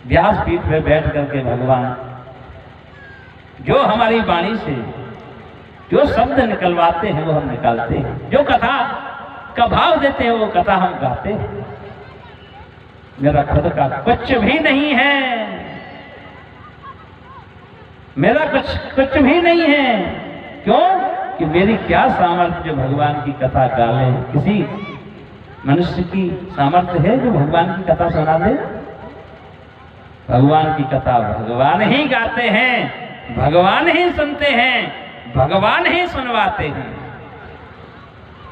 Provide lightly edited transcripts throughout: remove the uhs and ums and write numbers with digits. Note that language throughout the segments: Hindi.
व्यासपीठ पे बैठ करके भगवान जो हमारी वाणी से जो शब्द निकलवाते हैं वो हम निकालते हैं, जो कथा का भाव देते हैं वो कथा हम गाते हैं। मेरा खुद का कुछ भी नहीं है, मेरा कुछ भी नहीं है। क्यों? कि मेरी क्या सामर्थ्य जो भगवान की कथा गा ले। किसी मनुष्य की सामर्थ्य है जो भगवान की कथा सुना दे? भगवान की कथा भगवान ही गाते हैं, भगवान ही सुनते हैं, भगवान ही सुनवाते हैं।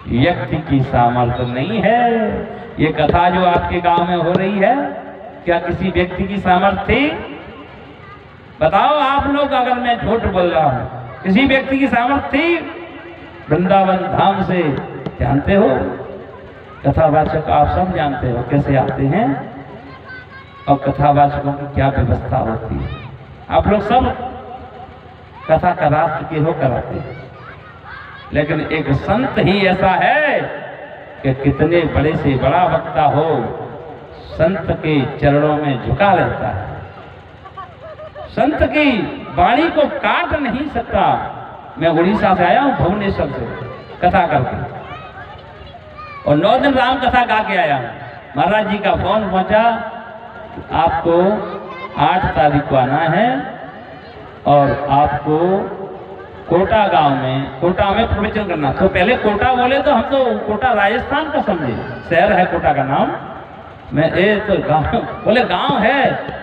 व्यक्ति की सामर्थ्य नहीं है। ये कथा जो आपके गांव में हो रही है, क्या किसी व्यक्ति की सामर्थ्य थी? बताओ आप लोग, अगर मैं झूठ बोल रहा हूं, किसी व्यक्ति की सामर्थ्य थी? वृंदावन धाम से जानते हो, कथावाचक आप सब जानते हो कैसे आते हैं और कथावाचकों की क्या व्यवस्था होती है। आप लोग सब कथा करा चुके हो, कराते हैं। लेकिन एक संत ही ऐसा है कि कितने बड़े से बड़ा वक्ता हो, संत के चरणों में झुका रहता है, संत की वाणी को काट नहीं सकता। मैं उड़ीसा से आया हूं, भुवनेश्वर से कथा करके, और 9 दिन राम कथा गा के आया। महाराज जी का फोन पहुंचा, आपको 8 तारीख को आना है और आपको कोटा गांव में, कोटा में प्रवचन करना। तो पहले कोटा बोले तो हम तो कोटा राजस्थान का समझे, शहर है कोटा का नाम। मैं तो गांव बोले, गांव है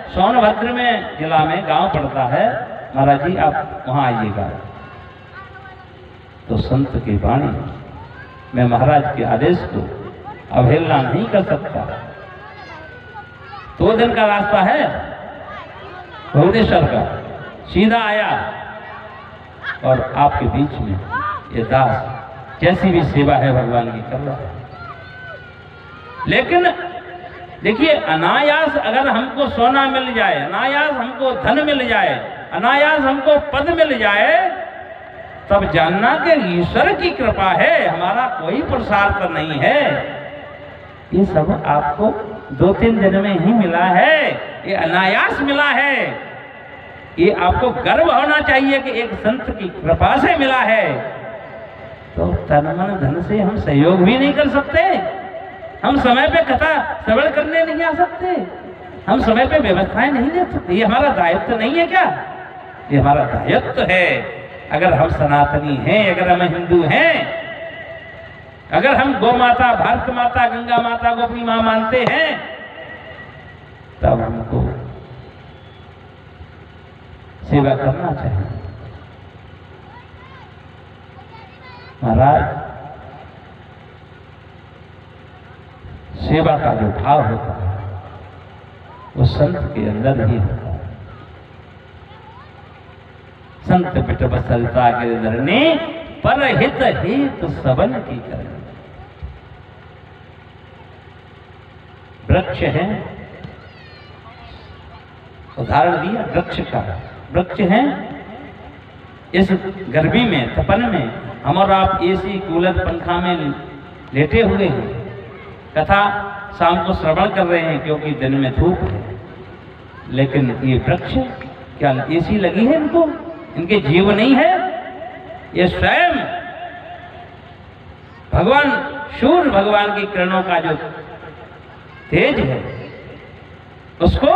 सोनभद्र में, जिला में गांव पड़ता है। महाराज जी आप वहां आइएगा। तो संत की वाणी, मैं महाराज के आदेश को अवहेलना नहीं कर सकता। 2 दिन का रास्ता है भुवनेश्वर का, सीधा आया और आपके बीच में ये दास जैसी भी सेवा है भगवान की कर रहा है। लेकिन देखिए, अनायास अगर हमको सोना मिल जाए, अनायास हमको धन मिल जाए, अनायास हमको पद मिल जाए, तब जानना कि ईश्वर की कृपा है, हमारा कोई पुरुषार्थ नहीं है। ये सब आपको 2-3 दिन में ही मिला है, ये अनायास मिला है। ये आपको गर्व होना चाहिए कि एक संत की कृपा से मिला है। तो तन मन धन से हम सहयोग भी नहीं कर सकते, हम समय पे कथा श्रवण करने नहीं आ सकते, हम समय पे व्यवस्थाएं नहीं दे सकते। ये हमारा दायित्व नहीं है क्या? ये हमारा दायित्व है। अगर हम सनातनी हैं, अगर हम हिंदू हैं, अगर हम गौ माता, भारत माता, गंगा माता को अपनी मां मानते हैं, तब हमको सेवा करना चाहिए। महाराज, सेवा का जो भाव होता है वो संत के अंदर ही होता है। संत पिट बसलता के धरने, पर हित हित सबन की करनी। वृक्ष है, उदाहरण दिया वृक्ष का। वृक्ष है, इस गर्मी में, तपन में हम और आप एसी, कूलर, पंखा में लेटे हुए हैं, कथा शाम को श्रवण कर रहे हैं क्योंकि दिन में धूप है। लेकिन ये वृक्ष, क्या एसी लगी है इनको? इनके जीव नहीं है? ये स्वयं भगवान, सूर्य भगवान की किरणों का जो तेज है उसको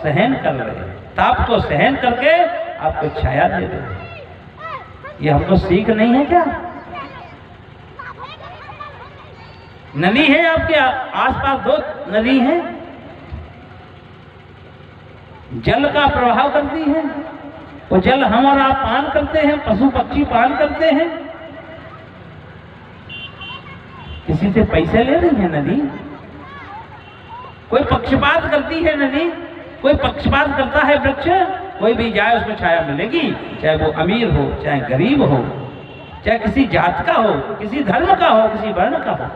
सहन कर रहे हैं, ताप को सहन करके आपको छाया दे रहे हैं। ये हमको सीख नहीं है क्या? नदी है आपके आसपास, 2 नदी हैं, जल का प्रभाव करती है। वो जल हम और आप पान करते हैं, पशु पक्षी पान करते हैं। किसी से पैसे ले रही है नदी? कोई पक्षपात करती है नदी? कोई पक्षपात करता है वृक्ष? कोई भी जाए उसको छाया मिलेगी, चाहे वो अमीर हो, चाहे गरीब हो, चाहे किसी जात का हो, किसी धर्म का हो, किसी वर्ण का हो।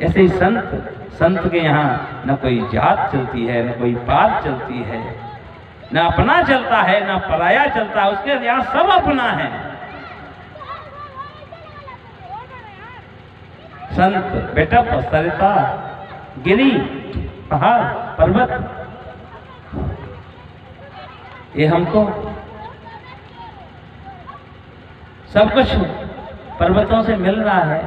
ऐसे ही संत के यहाँ न कोई जात चलती है, न कोई पात चलती है, न अपना चलता है, न पराया चलता है, उसके यहाँ सब अपना है। संत बेटप सरिता गिरी पहाड़ पर्वत, ये हमको सब कुछ पर्वतों से मिल रहा है,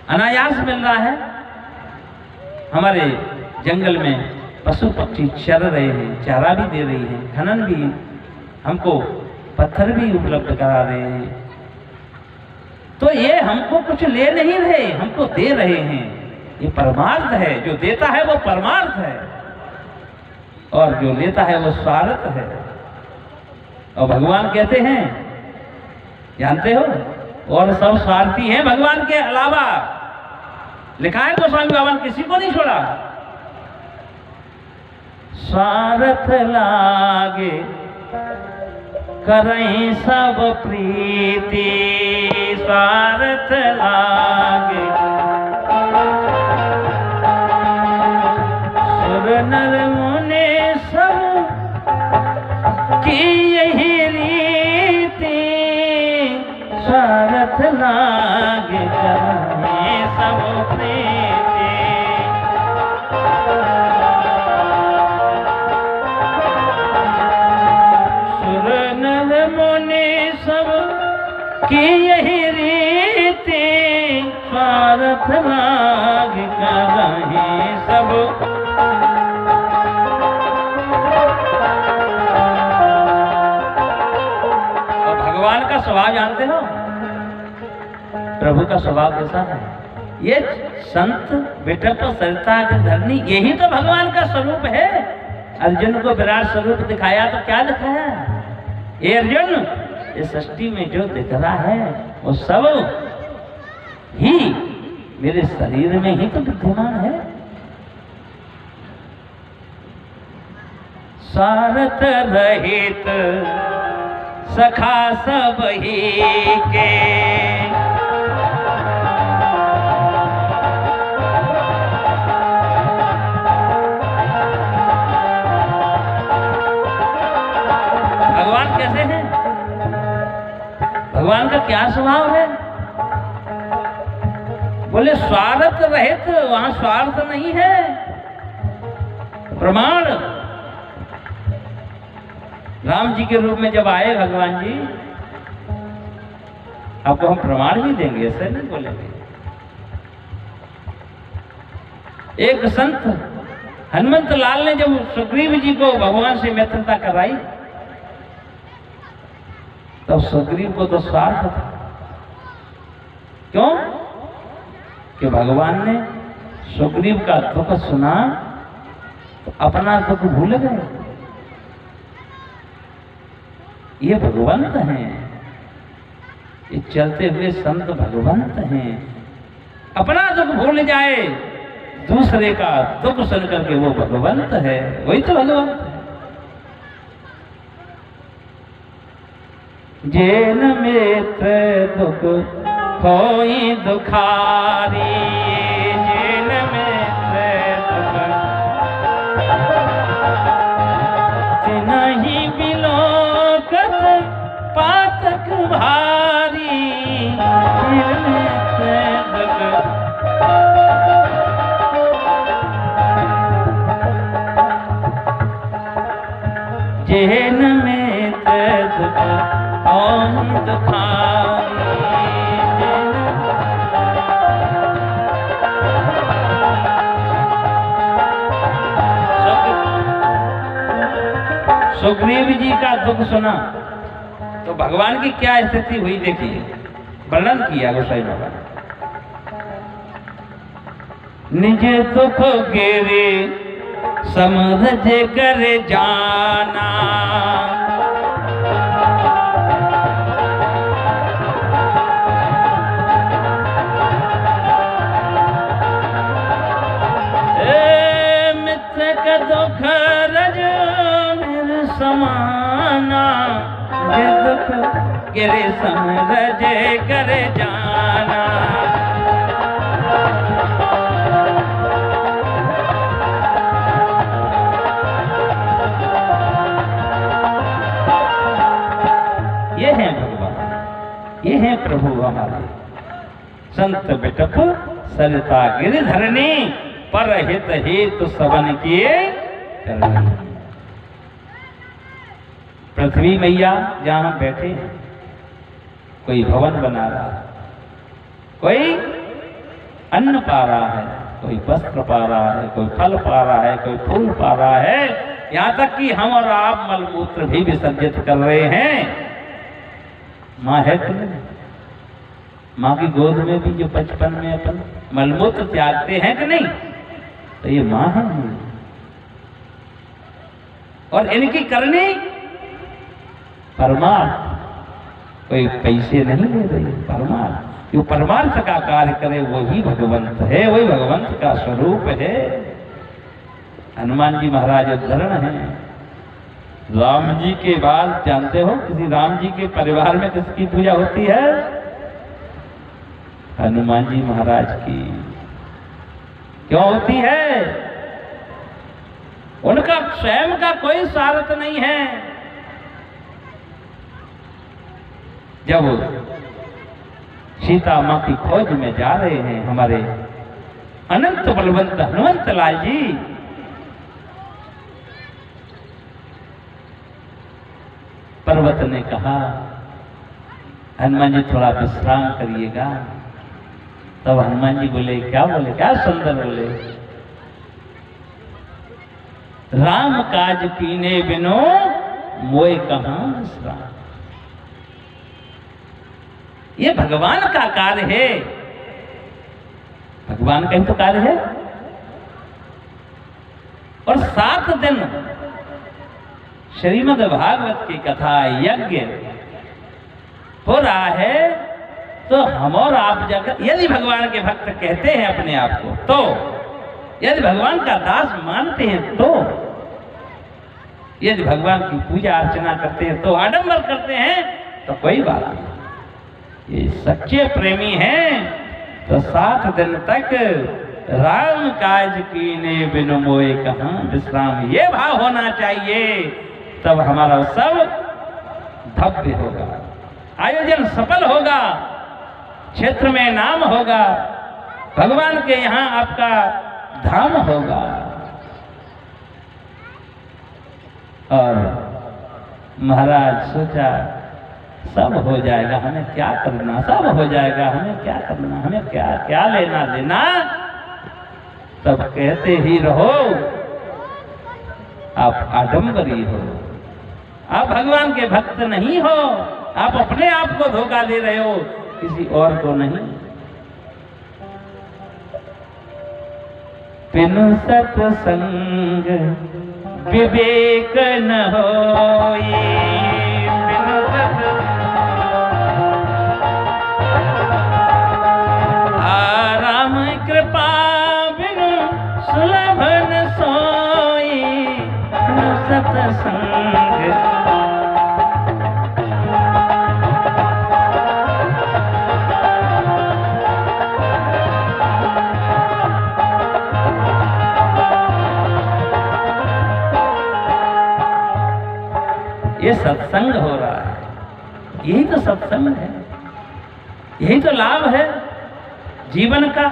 अनायास मिल रहा है। हमारे जंगल में पशु पक्षी चर रहे हैं, चारा भी दे रही हैं, खनन भी, हमको पत्थर भी उपलब्ध करा रहे हैं। तो ये हमको कुछ ले नहीं रहे, हमको दे रहे हैं। ये परमार्थ है, जो देता है वो परमार्थ है और जो लेता है वो स्वार्थ है। और भगवान कहते हैं, जानते हो, और सब स्वार्थी हैं भगवान के अलावा। लिखा है गोस्वामी बाबा ने, किसी को नहीं छोड़ा। स्वार्थ लागे करें सब प्रीति, स्वार्थ लागे सुर नर मुनि सब की यही रीति, स्वार्थ लागे करें सब प्रीति। सुर नर मुनि सब की यही रीति, स्वार्थ लागे करें सब। और भगवान का स्वभाव जानते हो, प्रभु का स्वभाव कैसा है? ये संत बिटप सरिता के धरनी, यही तो भगवान का स्वरूप है। अर्जुन को विराट स्वरूप दिखाया तो क्या लिखा है? ये अर्जुन, ये सृष्टि में जो दिख रहा है वो सब ही मेरे शरीर में ही तो विद्यमान है। स्वार्थ रहित सखा सब ही के, भगवान कैसे हैं? भगवान का क्या स्वभाव है? बोले स्वार्थ रहित, वहां स्वार्थ नहीं है। प्रमाण, राम जी के रूप में जब आए भगवान जी, आपको हम प्रमाण भी देंगे, ऐसे नहीं बोलेंगे। एक संत हनुमंत लाल ने जब सुग्रीव जी को भगवान से मित्रता कराई, तब सुग्रीव को तो स्वार्थ था। क्यों? कि भगवान ने सुग्रीव का दुख सुना तो अपना दुख भूल गए। ये भगवंत हैं, ये चलते हुए संत भगवंत हैं। अपना दुख भूल जाए, दूसरे का दुख सुन करके वो भगवंत है, वही तो भगवंत है। जेन मित्र दुख होई दुखारी, जेन मित्र दुख तिनहि बिलोकत पातक भारी, जेन मित्र दुख। जेन मित्र दुख होई दुखारी, सुग्रीव जी का दुख सुना तो भगवान की क्या स्थिति हुई, देखिए, वर्णन किया गोसाई बाबा ने। निज दुख गिरे समझ कर जाना, मित्र का दुख रज मेरे समाना, ये दुख गिरे समझ कर जाना। ये है भगवान, ये है प्रभु हमारे। संत बिटप सरिता गिरिधरणी, परहित हेतु सबन किए करनी। पृथ्वी मैया जहां हम बैठे हैं, कोई भवन बना रहा है, कोई अन्न पा रहा है, कोई वस्त्र पा रहा है, कोई फल पा रहा है, कोई फूल पा रहा है, यहाँ तक कि हम और आप मलमूत्र भी विसर्जित कर रहे हैं। माँ है कि नहीं? माँ की गोद में भी जो बचपन में अपन मलमूत्र त्यागते हैं कि नहीं, तो ये माँ है। और इनकी करनी परमार्थ, कोई पैसे नहीं ले रही, परमार्थ। जो परमार्थ का कार्य करे वही भगवंत है, वही भगवंत का स्वरूप है। हनुमान जी महाराज उदाहरण है। राम जी के बाद जानते हो किसी राम जी के परिवार में किसकी पूजा होती है? हनुमान जी महाराज की। क्यों होती है? उनका स्वयं का कोई स्वार्थ नहीं है। जब सीता मां की खोज में जा रहे हैं हमारे अनंत बलवंत हनुमंत लाल जी, पर्वत ने कहा हनुमान जी थोड़ा विश्राम करिएगा। तब हनुमान जी बोले, क्या बोले, क्या सुंदर बोले, राम काज कीने बिनो मोए कहां विश्राम। ये भगवान का कार्य है, भगवान का ही तो कार्य है। और 7 दिन श्रीमद् भागवत की कथा यज्ञ हो रहा है, तो हम और आप जगह यदि भगवान के भक्त कहते हैं अपने आप को, तो यदि भगवान का दास मानते हैं, तो यदि भगवान की पूजा अर्चना करते हैं, तो आडंबर करते हैं, तो कोई बात नहीं। ये सच्चे प्रेमी हैं तो 7 दिन तक राम काज कीने बिनु मोए कहां विश्राम, ये भाव होना चाहिए। तब हमारा उत्सव भव्य होगा, आयोजन सफल होगा, क्षेत्र में नाम होगा, भगवान के यहाँ आपका धाम होगा। और महाराज सोचा सब हो जाएगा, हमें क्या करना, सब हो जाएगा, हमें क्या करना, हमें क्या क्या लेना देना। तब कहते ही रहो आप आडंबरी हो, आप भगवान के भक्त नहीं हो, आप अपने आप को धोखा दे रहे हो, किसी और को नहीं। बिनु सत्संग विवेक न होई, बिनु राम कृपा बिनु सुलभ न सोई, बिनु सत्संग। ये सत्संग हो रहा है, यही तो सत्संग है, यही तो लाभ है जीवन का।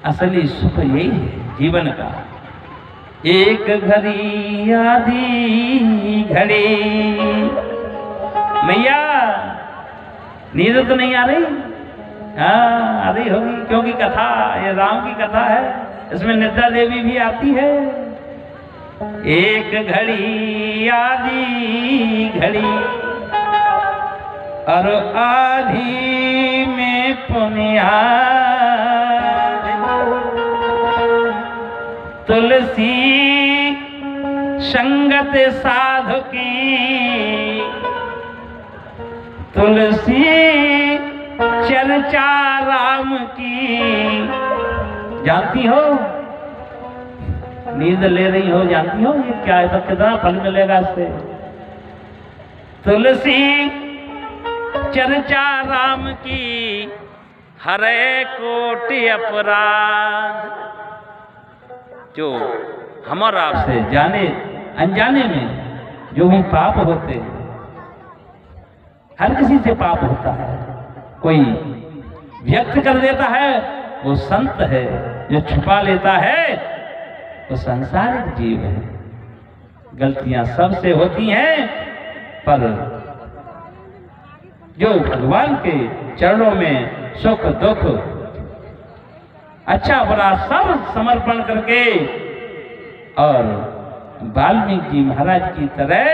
असली सुख यही है जीवन का। एक घड़ी आधी घड़ी, मैया नींद तो नहीं आ रही? हाँ आ रही होगी, क्योंकि कथा ये राम की कथा है, इसमें निद्रा देवी भी आती है। एक घड़ी आधी घड़ी और आधी में पुनिया, तुलसी संगत साधु की, तुलसी चर्चा राम की। जानती हो, नींद ले रही हो, जानती हो ये क्या है, तो कितना फल मिलेगा इससे। तुलसी चर्चा राम की, हरे कोटि अपराध। जो हम और आपसे जाने अनजाने में जो भी पाप होते हैं, हर किसी से पाप होता है। कोई व्यक्त कर देता है, वो संत है। जो छुपा लेता है वो संसारिक जीव है। गलतियां सबसे होती हैं, पर जो भगवान के चरणों में सुख दुख अच्छा बुरा सब समर्पण करके और वाल्मीकि जी महाराज की तरह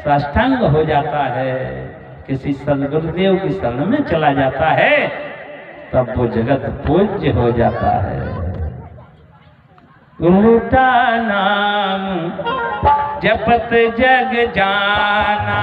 साष्टांग हो जाता है, किसी सदगुरुदेव की शरण में चला जाता है, तब वो जगत पूज्य हो जाता है। उल्टा नाम जपत जग जाना,